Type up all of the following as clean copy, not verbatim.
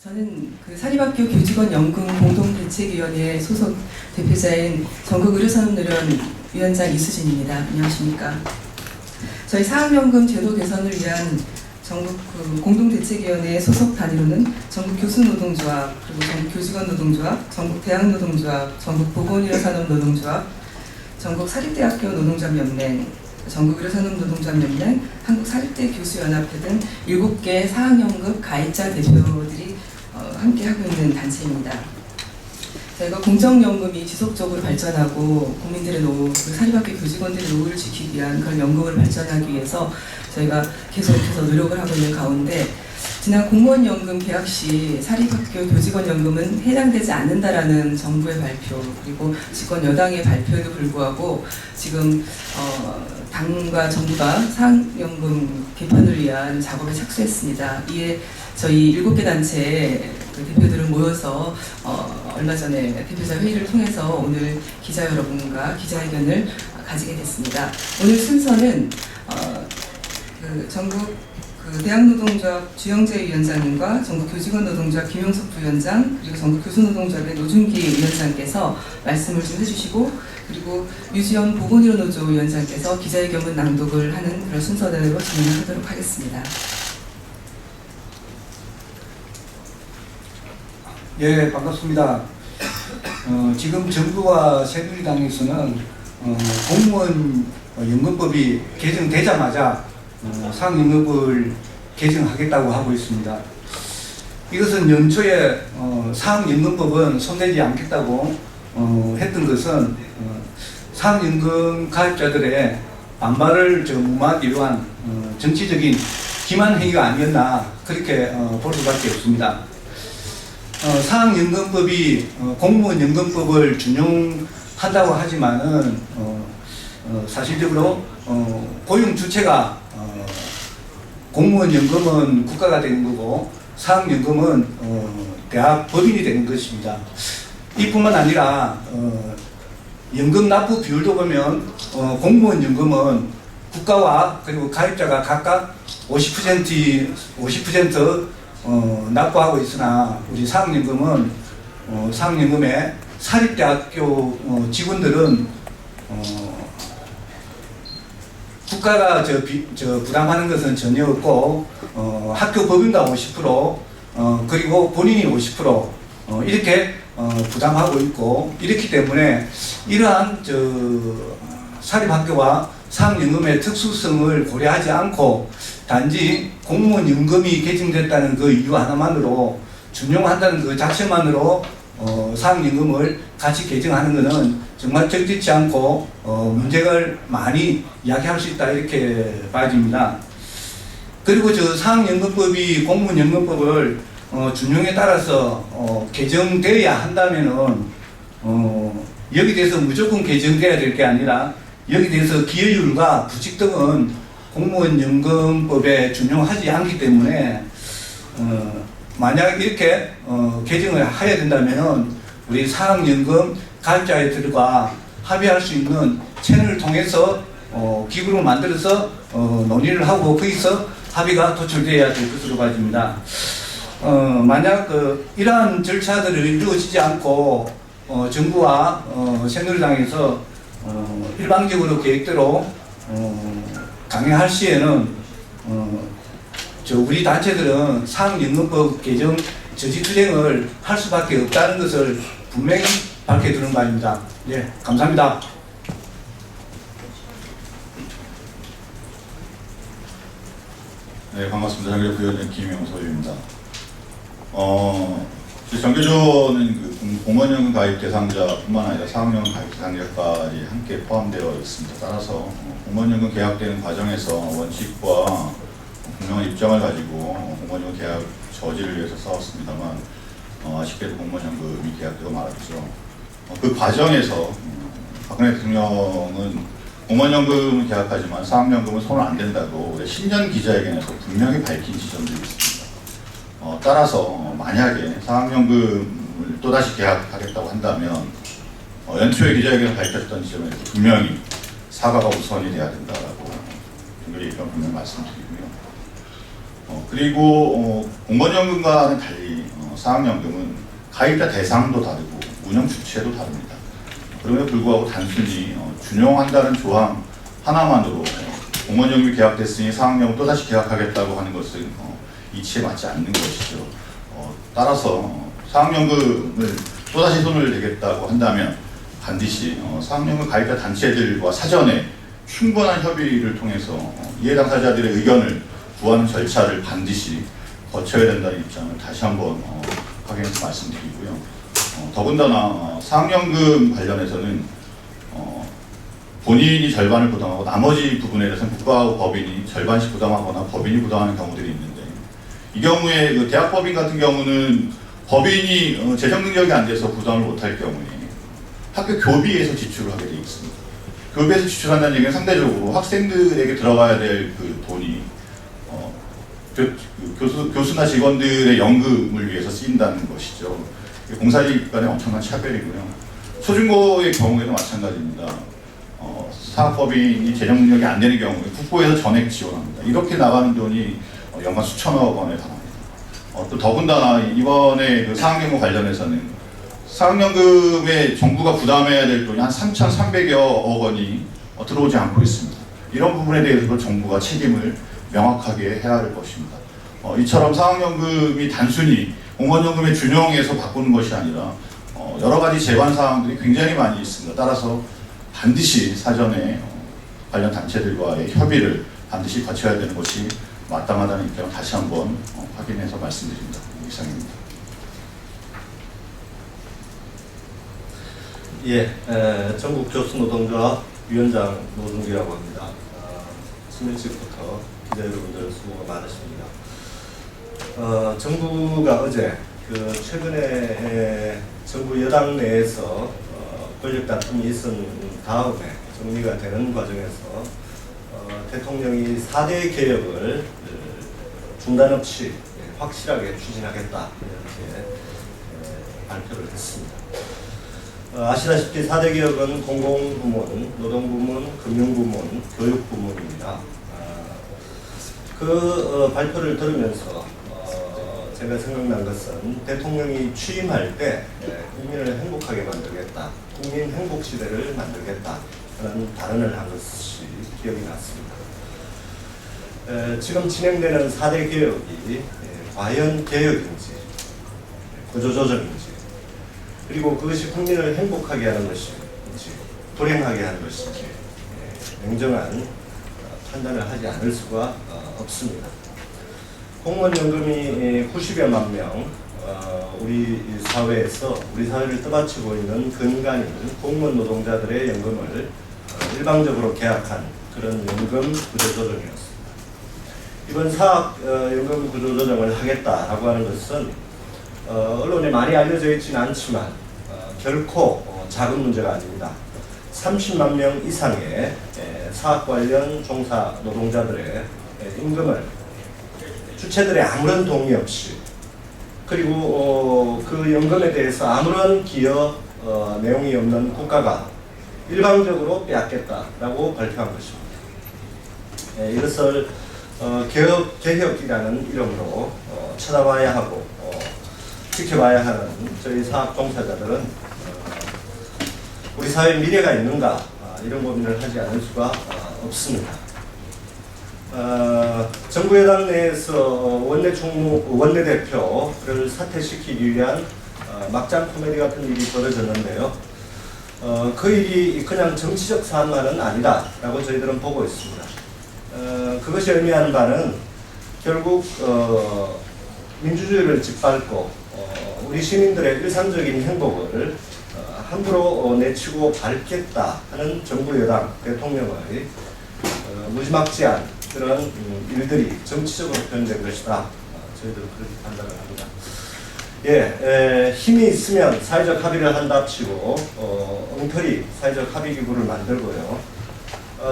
저는 그 사립학교 교직원 연금 공동대책위원회 소속 대표자인 전국의료산업노련 위원장 이수진입니다. 안녕하십니까? 저희 사학연금 제도 개선을 위한 전국 공동대책위원회 소속 단위로는 전국교수노동조합, 그리고 전국교직원노동조합, 전국대학노동조합, 전국보건의료산업노동조합, 전국사립대학교 노동조합연맹, 전국의료산업노동조합연맹, 한국사립대 교수연합회 등 7개 사학연금 가입자 대표들이 함께 하고 있는 단체입니다. 저희가 공정연금이 지속적으로 발전하고 국민들의 노후, 그 사립학교 교직원들의 노후를 지키기 위한 그런 연금을 발전하기 위해서 저희가 계속해서 노력을 하고 있는 가운데 지난 공무원연금 개학 시 사립학교 교직원연금은 해당되지 않는다라는 정부의 발표 그리고 집권 여당의 발표에도 불구하고 지금 당과 정부가 사학연금 개편을 위한 작업에 착수했습니다. 이에 저희 7개 단체 대표들은 모여서 얼마 전에 대표자 회의를 통해서 오늘 기자 여러분과 기자회견을 가지게 됐습니다. 오늘 순서는 전국 대학노동조합 주영재 위원장님과 전국교직원노동조합 김용석 부위원장 그리고 전국교수노동조합의 노준기 위원장께서 말씀을 좀 해주시고 그리고 유지연 보건의료노조 위원장께서 기자회견문 낭독을 하는 그런 순서대로 진행을 하도록 하겠습니다. 예, 반갑습니다. 지금 정부와 새누리당에서는 공무원 연금법이 개정되자마자 사학연금을 개정하겠다고 하고 있습니다. 이것은 연초에 사학연금법은 손대지 않겠다고 했던 것은 사학연금 가입자들의 반발을 무마하기 위한 정치적인 기만 행위가 아니었나 그렇게 볼 수밖에 없습니다. 사학연금법이 공무원연금법을 준용한다고 하지만은 사실적으로 고용 주체가 공무원연금은 국가가 되는 거고 사학연금은 대학 법인이 되는 것입니다. 이뿐만 아니라 연금 납부 비율도 보면 공무원연금은 국가와 그리고 가입자가 각각 50% 납부하고 있으나 우리 사학연금은 사학연금의 사립대학교 직원들은 국가가 부담하는 것은 전혀 없고 학교 법인가 50% 그리고 본인이 50% 이렇게 부담하고 있고 이렇기 때문에 이러한 사립학교와 사학연금의 특수성을 고려하지 않고 단지 공무원연금이 개정됐다는 그 이유 하나만으로 준용한다는 그 자체만으로 사학연금을 같이 개정하는 것은 정말 적절치 않고 문제를 많이 야기할 수 있다 이렇게 봐집니다. 그리고 사학연금법이 공무원연금법을 준용에 따라서 개정되어야 한다면은 여기 대해서 무조건 개정돼야 될 게 아니라 여기 대해서 기여율과 부칙 등은 공무원연금법에 준용하지 않기 때문에 만약 이렇게 개정을 해야 된다면은 우리 사학연금 가입자들과 합의할 수 있는 채널을 통해서 기구를 만들어서 논의를 하고 거기서 합의가 도출되어야 될 것으로 봐집니다. 만약 이러한 절차들이 이루어지지 않고 정부와 새누리당에서 일방적으로 계획대로 강행할 시에는 우리 단체들은 사학연금법 개정 저지투쟁을 할 수밖에 없다는 것을 분명히 밝혀두는 바입니다. 예, 감사합니다. 네, 반갑습니다. 정규조 부위원장 김용석입니다. 정규조는 공무원연금 가입 대상자뿐만 아니라 사학연금 가입 대상자까지 함께 포함되어 있습니다. 따라서 공무원연금 계약되는 과정에서 원칙과 분명한 입장을 가지고 공무원연금 계약 저지를 위해서 싸웠습니다만 아쉽게도 공무원연금이 계약되고 말았죠. 그 과정에서 박근혜 대통령은 공무원연금을 계약하지만 사학연금은 손을 안 댄다고 올해 신년 기자회견에서 분명히 밝힌 지점들이 있습니다. 따라서 만약에 사학연금을 또다시 계약하겠다고 한다면 연초에 기자회견을 밝혔던 지점에서 분명히 사과가 우선이 돼야 된다라고 정규조 입장 분명히 말씀드리고요. 그리고 공무원연금과는 달리 사학연금은 가입자 대상도 다르고 운영 주체도 다릅니다. 그럼에도 불구하고 단순히 준용한다는 조항 하나만으로 공무원연금이 계약됐으니 사학연금 또다시 계약하겠다고 하는 것은 이치에 맞지 않는 것이죠. 따라서 사학연금을 또다시 손을 대겠다고 한다면 반드시 사학연금 가입자 단체들과 사전에 충분한 협의를 통해서 이해 당사자들의 의견을 구하는 절차를 반드시 거쳐야 된다는 입장을 다시 한번 확인해서 말씀드리고요. 더군다나 사학연금 관련해서는 본인이 절반을 부담하고 나머지 부분에 대해서는 국가하고 법인이 절반씩 부담하거나 법인이 부담하는 경우들이 있는데, 이 경우에 그 대학법인 같은 경우는 법인이 재정 능력이 안 돼서 부담을 못할 경우에 학교 교비에서 지출을 하게 되어 있습니다. 교비에서 지출한다는 얘기는 상대적으로 학생들에게 들어가야 될 그 돈이 교수나 직원들의 연금을 위해서 쓰인다는 것이죠. 공사직 간의 엄청난 차별이고요. 초중고의 경우에도 마찬가지입니다. 사학법인이 재정 능력이 안 되는 경우에 국고에서 전액 지원합니다. 이렇게 나가는 돈이 연간 수천억 원에 달합니다. 또 더군다나 이번에 그 사학연금 관련해서는 사학연금에 정부가 부담해야 될 돈이 한 3,300여억 원이 들어오지 않고 있습니다. 이런 부분에 대해서도 정부가 책임을 명확하게 해야 할 것입니다. 이처럼 사학연금이 단순히 공무원연금의 준용에서 바꾸는 것이 아니라 여러 가지 제반 사항들이 굉장히 많이 있습니다. 따라서 반드시 사전에 관련 단체들과의 협의를 반드시 거쳐야 되는 것이 마땅하다는 입장을 다시 한번 확인해서 말씀드립니다. 이상입니다. 예, 전국 교수노동조합 위원장 노동기라고 합니다. 수면 일찍부터 기자 여러분들 수고가 많으십니다. 정부가 어제 그 최근에 정부 여당 내에서 권력 다툼이 있은 다음에 정리가 되는 과정에서 대통령이 4대 개혁을 중단 없이 확실하게 추진하겠다 이렇게 발표를 했습니다. 아시다시피 4대 개혁은 공공부문, 노동부문, 금융부문, 교육부문입니다. 그 발표를 들으면서 제가 생각난 것은 대통령이 취임할 때 국민을 행복하게 만들겠다, 국민 행복 시대를 만들겠다 하는 발언을 한 것이 기억이 났습니다. 지금 진행되는 4대 개혁이 과연 개혁인지, 구조조정인지, 그리고 그것이 국민을 행복하게 하는 것인지, 불행하게 하는 것인지 냉정한 판단을 하지 않을 수가 없습니다. 공무원연금이 90여만 명, 우리 사회에서 우리 사회를 떠받치고 있는 근간인 공무원 노동자들의 연금을 일방적으로 계약한 그런 연금 구조조정이었습니다. 이번 사학연금 구조조정을 하겠다라고 하는 것은 언론에 많이 알려져 있지는 않지만 결코 작은 문제가 아닙니다. 30만 명 이상의 사학 관련 종사 노동자들의 임금을 주체들의 아무런 동의 없이, 그리고 그 연금에 대해서 아무런 기여 내용이 없는 국가가 일방적으로 빼앗겠다라고 발표한 것입니다. 이것을 개혁이라는 이름으로 쳐다봐야 하고 지켜봐야 하는 저희 사학 종사자들은 우리 사회에 미래가 있는가 이런 고민을 하지 않을 수가 없습니다. 정부 여당 내에서 원내대표를 사퇴시키기 위한 막장 코미디 같은 일이 벌어졌는데요. 그 일이 그냥 정치적 사안만은 아니다라고 저희들은 보고 있습니다. 그것이 의미하는 바는 결국 민주주의를 짓밟고 우리 시민들의 일상적인 행복을 함부로 내치고 밟겠다 하는 정부 여당 대통령의 무지막지한 그런 일들이 정치적으로 표현된 것이다. 저희들은 그렇게 판단을 합니다. 힘이 있으면 사회적 합의를 한답시고 엉터리 사회적 합의 기구를 만들고요.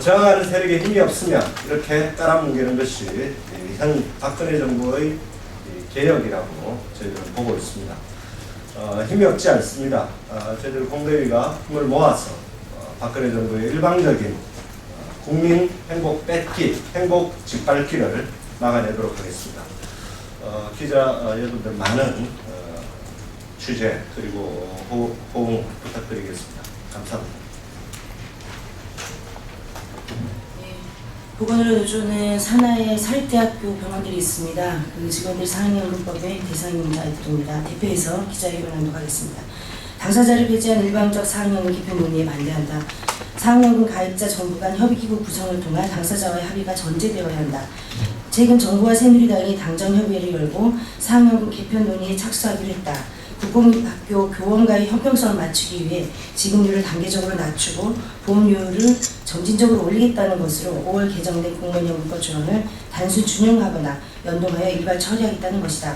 저항하는 세력에 힘이 없으면 이렇게 깔아뭉개는 것이 현 박근혜 정부의 개혁이라고 저희들은 보고 있습니다. 힘이 없지 않습니다. 저희들 공대위가 힘을 모아서 박근혜 정부의 일방적인 국민 행복 뺏기, 행복 짓밟기를 막아내도록 하겠습니다. 기자 여러분들 많은 취재 그리고 호응 부탁드리겠습니다. 감사합니다. 보건의료 노조는 산하에 사립대학교 병원들이 있습니다. 그 직원들 사학연금법의 대상자들입니다. 대표해서 기자회견을 하겠습니다. 당사자를 배제한 일방적 사학연금 개편 논의에 반대한다. 사학연금 가입자 정부 간 협의기구 구성을 통한 당사자와의 합의가 전제되어야 한다. 최근 정부와 새누리당이 당정 협의회를 열고 사학연금 개편 논의에 착수하기로 했다. 국공학교 교원과의 형평성을 맞추기 위해 지급률을 단계적으로 낮추고 보험료를 점진적으로 올리겠다는 것으로 5월 개정된 공무원연금법 조항을 단순 준용하거나 연동하여 일괄 처리하겠다는 것이다.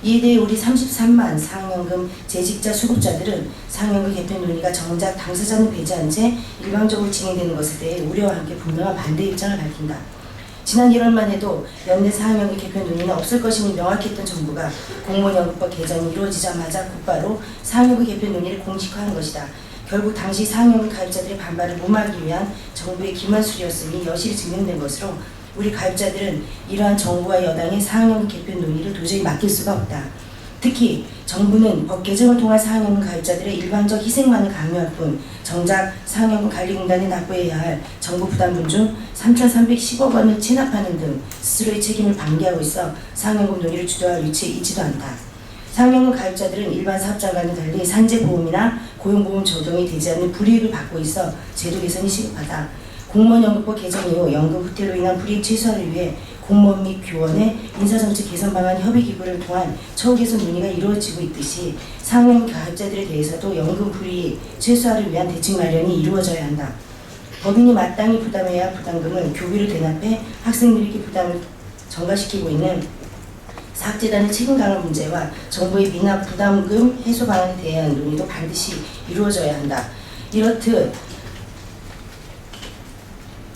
이에 대해 우리 33만 사학연금 재직자 수급자들은 사학연금 개편 논의가 정작 당사자는 배제한 채 일방적으로 진행되는 것에 대해 우려와 함께 분명한 반대 입장을 밝힌다. 지난 1월만 해도 연내 사학연금 개편 논의는 없을 것임이 명확했던 정부가 공무원연금법 개정이 이루어지자마자 곧바로 사학연금 개편 논의를 공식화한 것이다. 결국 당시 사학연금 가입자들의 반발을 무마하기 위한 정부의 기만술이었음이 여실히 증명된 것으로 우리 가입자들은 이러한 정부와 여당의 사학연금 개편 논의를 도저히 맡길 수가 없다. 특히 정부는 법 개정을 통한 사학연금 가입자들의 일방적 희생만을 강요할 뿐 정작 사학연금 관리공단에 납부해야 할 정부 부담분 중 3,310억 원을 체납하는 등 스스로의 책임을 방기하고 있어 사학연금 논의를 주도할 위치에 있지도 않다. 사학연금 가입자들은 일반 사업자와는 달리 산재보험이나 고용보험 적용이 되지 않는 불이익을 받고 있어 제도 개선이 시급하다. 공무원연금법 개정 이후 연금 후퇴로 인한 불이익 최소화를 위해 공무원 및 교원의 인사정책 개선 방안 협의기구를 통한 처우 개선 논의가 이루어지고 있듯이 사학연금 가입자들에 대해서도 연금 불이익 최소화를 위한 대책 마련이 이루어져야 한다. 법인이 마땅히 부담해야 할 부담금을 교비로 대납해 학생들에게 부담을 전가시키고 있는 사학재단의 책임 강화 문제와 정부의 미납 부담금 해소 방안에 대한 논의도 반드시 이루어져야 한다. 이렇듯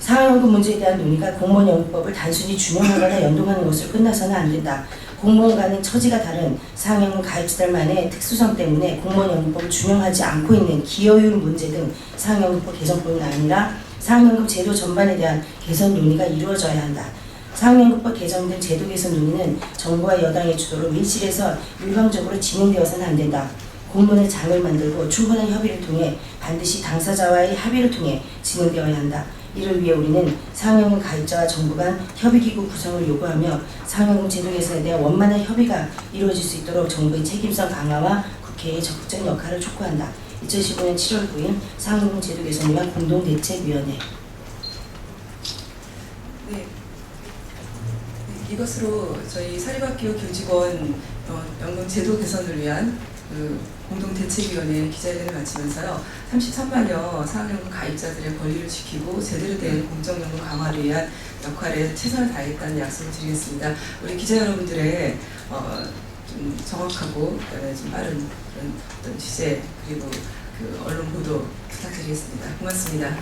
사학연금 문제에 대한 논의가 공무원연금법을 단순히 준용하거나 연동하는 것으로 끝나서는 안 된다. 공무원과는 처지가 다른 사학연금 가입자들만의 특수성 때문에 공무원연금법을 준용하지 않고 있는 기여율 문제 등 사학연금법 개정뿐만 아니라 사학연금 제도 전반에 대한 개선 논의가 이루어져야 한다. 사학연금법 개정 등 제도 개선 논의는 정부와 여당의 주도로 밀실에서 일방적으로 진행되어서는 안 된다. 공론의 장을 만들고 충분한 협의를 통해 반드시 당사자와의 합의를 통해 진행되어야 한다. 이를 위해 우리는 사학연금 가입자와 정부 간 협의기구 구성을 요구하며 사학연금 제도 개선에 대한 원만한 협의가 이루어질 수 있도록 정부의 책임성 강화와 국회의 적극적인 역할을 촉구한다. 2015년 7월 9일 사학연금 제도 개선 위한 공동대책위원회. 네. 이것으로 저희 사립학교 교직원 연금 제도 개선을 위한 공동대책위원회 기자회견을 마치면서요. 33만여 사학연금 가입자들의 권리를 지키고 제대로 된 공적연금 강화를 위한 역할에 최선을 다하겠다는 약속을 드리겠습니다. 우리 기자 여러분들의 좀 정확하고 좀 빠른 그런 어떤 취재 그리고 그 언론 보도 부탁드리겠습니다. 고맙습니다.